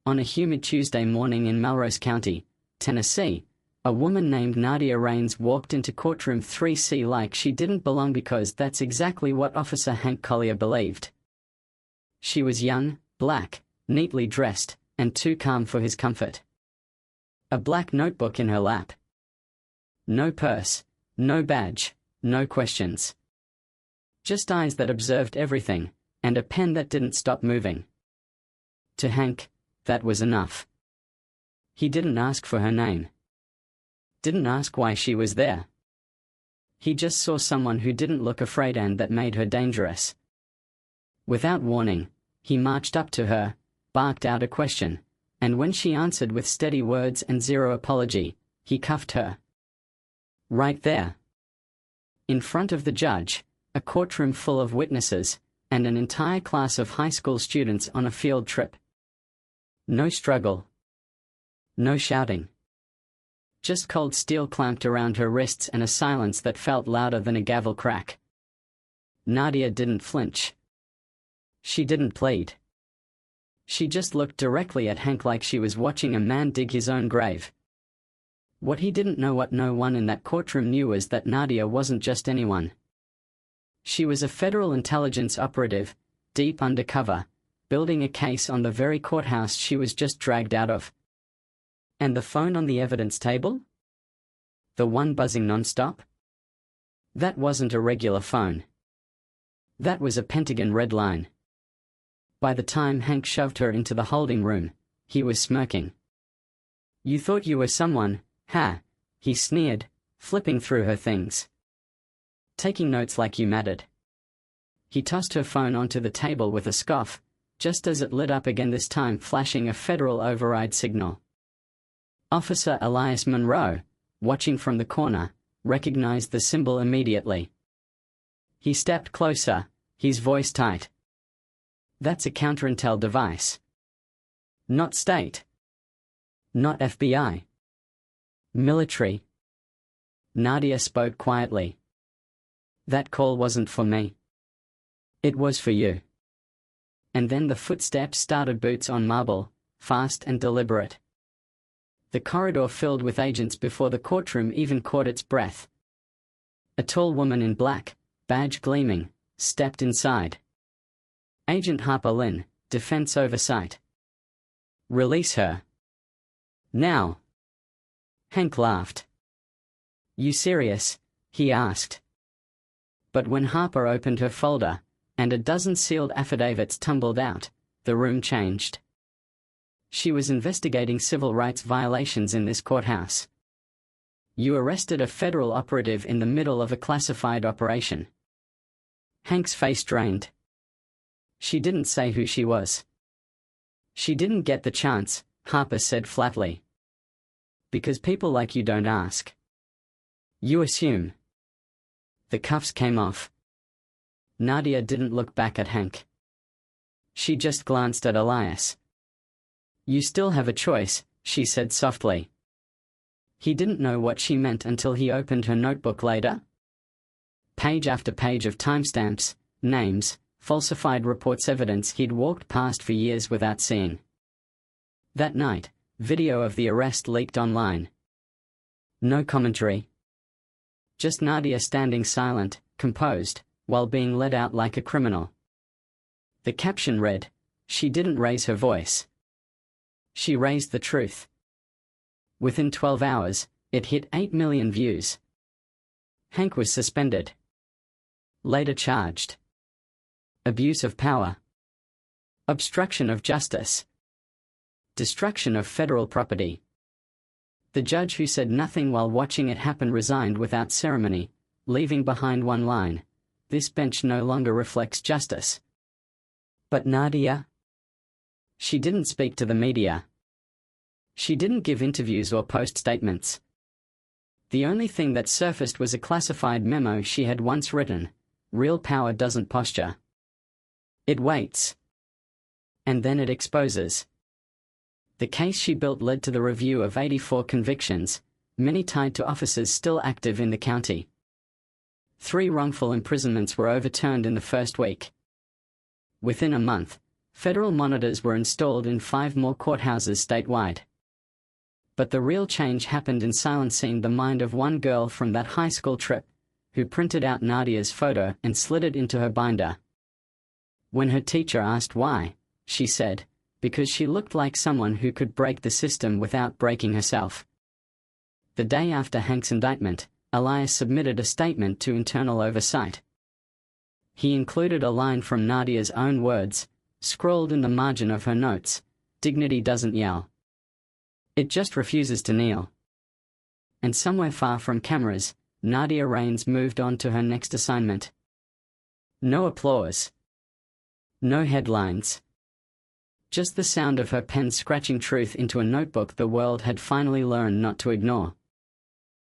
On a humid Tuesday morning in Melrose County, Tennessee, a woman named Nadia Raines walked into courtroom 3C like she didn't belong because that's exactly what Officer Hank Collier believed. She was young, black, neatly dressed, and too calm for his comfort. A black notebook in her lap. No purse, no badge, no questions. Just eyes that observed everything, and a pen that didn't stop moving. To Hank, that was enough. He didn't ask for her name. Didn't ask why she was there. He just saw someone who didn't look afraid and that made her dangerous. Without warning, he marched up to her, barked out a question, and when she answered with steady words and zero apology, he cuffed her. Right there. In front of the judge, a courtroom full of witnesses, and an entire class of high school students on a field trip. No struggle. No shouting. Just cold steel clamped around her wrists and a silence that felt louder than a gavel crack. Nadia didn't flinch. She didn't plead. She just looked directly at Hank like she was watching a man dig his own grave. What he didn't know, what no one in that courtroom knew, was that Nadia wasn't just anyone. She was a federal intelligence operative, deep undercover, building a case on the very courthouse she was just dragged out of. And the phone on the evidence table? The one buzzing non-stop? That wasn't a regular phone. That was a Pentagon red line. By the time Hank shoved her into the holding room, he was smirking. You thought you were someone, huh? He sneered, flipping through her things. Taking notes like you mattered. He tossed her phone onto the table with a scoff, just as it lit up again, this time flashing a federal override signal. Officer Elias Monroe, watching from the corner, recognized the symbol immediately. He stepped closer, his voice tight. That's a counterintel device. Not state. Not FBI. Military. Nadia spoke quietly. That call wasn't for me. It was for you. And then the footsteps started, boots on marble, fast and deliberate. The corridor filled with agents before the courtroom even caught its breath. A tall woman in black, badge gleaming, stepped inside. Agent Harper Lynn, Defense Oversight. Release her. Now. Hank laughed. You serious? He asked. But when Harper opened her folder, and a dozen sealed affidavits tumbled out, the room changed. She was investigating civil rights violations in this courthouse. You arrested a federal operative in the middle of a classified operation. Hank's face drained. She didn't say who she was. She didn't get the chance, Harper said flatly. Because people like you don't ask. You assume. The cuffs came off. Nadia didn't look back at Hank. She just glanced at Elias. You still have a choice, she said softly. He didn't know what she meant until he opened her notebook later. Page after page of timestamps, names, falsified reports, evidence he'd walked past for years without seeing. That night, video of the arrest leaked online. No commentary. Just Nadia standing silent, composed, while being led out like a criminal. The caption read, "She didn't raise her voice. She raised the truth." Within 12 hours, it hit 8 million views. Hank was suspended. Later charged. Abuse of power. Obstruction of justice. Destruction of federal property. The judge, who said nothing while watching it happen, resigned without ceremony, leaving behind one line: "This bench no longer reflects justice." But Nadia? She didn't speak to the media. She didn't give interviews or post statements. The only thing that surfaced was a classified memo she had once written: "Real power doesn't posture. It waits. And then it exposes." The case she built led to the review of 84 convictions, many tied to officers still active in the county. 3 wrongful imprisonments were overturned in the first week. Within a month, Federal monitors were installed in 5 more courthouses statewide. But the real change happened in silencing the mind of one girl from that high school trip, who printed out Nadia's photo and slid it into her binder. When her teacher asked why, she said, because she looked like someone who could break the system without breaking herself. The day after Hank's indictment, Elias submitted a statement to internal oversight. He included a line from Nadia's own words, scrawled in the margin of her notes: "Dignity doesn't yell. It just refuses to kneel." And somewhere far from cameras, Nadia Raines moved on to her next assignment. No applause. No headlines. Just the sound of her pen scratching truth into a notebook the world had finally learned not to ignore.